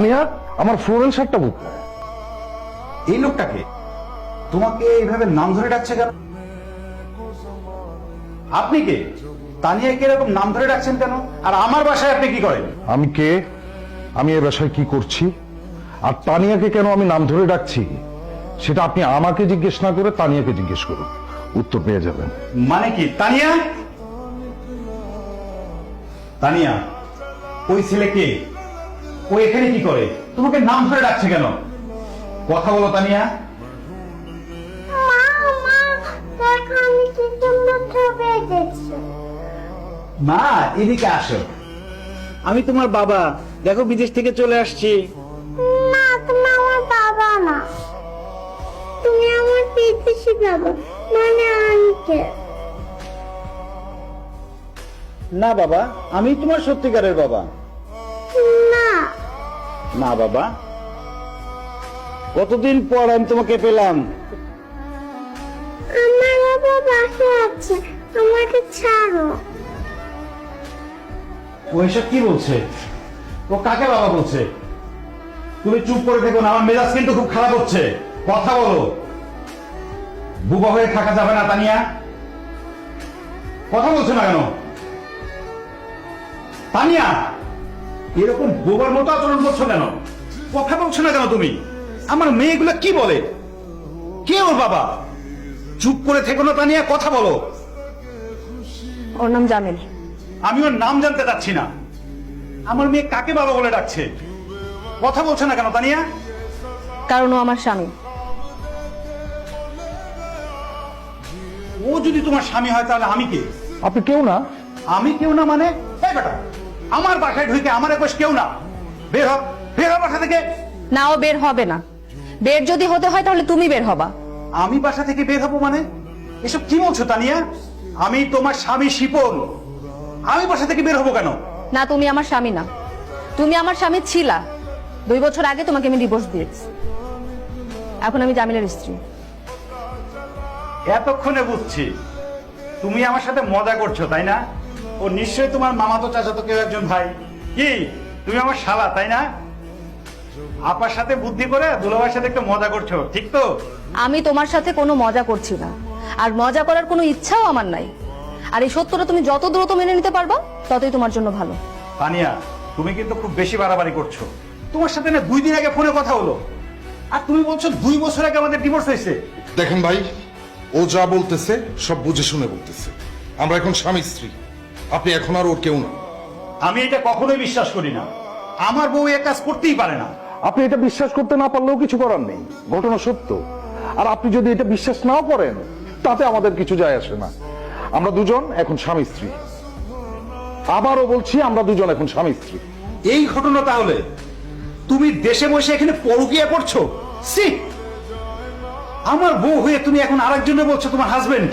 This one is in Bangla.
তানিয়া, আমার ফ্লোরেল শার্টটা বুক। এই লোকটাকে তোমাকে এইভাবে নাম ধরে ডাকছে কেন? আপনি কে? তানিয়াকে এরকম নাম ধরে ডাকছেন কেন? আর আমার বাসায় আপনি কি করেন? আমি কে, আমি এ বাসায় কি করছি, আর তানিয়াকে কেন আমি নাম ধরে ডাকছি, সেটা আপনি আমাকে জিজ্ঞেস না করে তানিয়াকে জিজ্ঞেস করুন, উত্তর পেয়ে যাবেন। মানে কি? তানিয়া, তানিয়া ওই ছেলে কে? ও এখানে কি করে? তোমাকে নাম ধরে ডাকছে কেন? কথা বলো তানিয়া। মা, এদিকে আসো। আমি তোমার বাবা, দেখো বিদেশ থেকে চলে আসছি। না, তুমি আমার বাবা না, তুমি আমার বিদেশি বাবা, মানে আঙ্কেল। না বাবা, আমি তোমার সত্যিকারের বাবা। না, না বাবা, কতদিন পর আমি তোমাকে পেলাম। আমার বাবা বাসায় আছে, আমাকে ছাড়ো। ও এসব কি বলছে? ও কাকে বাবা বলছে? তুমি চুপ করে থেকো না, আমার মেজাজ কিন্তু খুব খারাপ হচ্ছে। কথা বলো। বুবা হয়ে থাকা যাবে না তানিয়া। কথা বলছো না কেন? তানিয়া, এরকম বোবার মতো আচরণ করছো কেন? কথা বলছো না কেন তুমি? আমার মেয়েগুলো কি বলে? কে ওর বাবা? চুপ করে থেকো না তানিয়া, কথা বলো। ওর নাম জামিল। আমি ওর নাম জানতে চাচ্ছি না। আমার মেয়ে কাকে বাবা বলে ডাকছে? কথা বলছো না কেন তানিয়া? কারণ ও আমার স্বামী। ও যদি তোমার স্বামী হয় তাহলে আমি কে? আপনি কেউ না। আমি কেউ না মানে? এই বেটা, আমার বাসায় ঢুকে আমার একবার কেউ না। বের হ, বের হ বাসা থেকে। না, ও বের হবে না। বের যদি হতে হয় তাহলে তুমি বের হবা। আমি বাসা থেকে বের হবো মানে? এসব কি বলছো তানিয়া? আমি তোমার স্বামী শিপন, আমি বাসা থেকে বের হবো কেন? না, তুমি আমার স্বামী না। তুমি আমার স্বামী ছিলা। 2 বছর আগে তোমাকে আমি ডিভোর্স দিয়েছি। এখন আমি জামিলের স্ত্রী। এতক্ষণে বুঝছি তুমি আমার সাথে মজা করছো, তাই না? ও নিশ্চয়ই তোমার মামাতো চাচাতো কেউ একজন ভাই। কি তুমি আমার শালা, তাই না? আপার সাথে বুদ্ধি করে দুলাভাইয়ের সাথে একটু মজা করছো, ঠিক তো? আমি তোমার সাথে কোনো মজা করছি না, আর মজা করার কোনো ইচ্ছাও আমার নাই। আর এই সত্যটা তুমি যত দ্রুত মেনে নিতে পারবা ততই তোমার জন্য ভালো। তানিয়া, তুমি কিন্তু খুব বেশি বাড়াবাড়ি করছো। তোমার সাথে না 2 দিন আগে ফোনে কথা হলো, আর তুমি বলছো 2 বছর আগে আমাদের ডিভোর্স হয়েছে। দেখেন ভাই, ও যা বলতেছে সব বুঝে শুনে বলতেছে। আমরা এখন স্বামী স্ত্রী, আপনি এখন আর ওর কেউ না। আমি এটা কখনোই বিশ্বাস করি না। আমার বউ এক কাজ করতেই পারে না। আপনি এটা বিশ্বাস করতে না পারলেও কিছু করার নেই, ঘটনা সত্য। আর আপনি যদি এটা বিশ্বাস নাও করেন তাতে আমাদের কিছু যায় আসে না। আমরা দুজন এখন স্বামী স্ত্রী। আবারও বলছি, আমরা দুজন এখন স্বামী স্ত্রী। এই ঘটনা তাহলে তুমি দেশে বসে এখানে পরকীয়া করছো? সি, আমার বউ হয়ে তুমি এখন আরেকজনে বলছো তোমার হাজবেন্ড।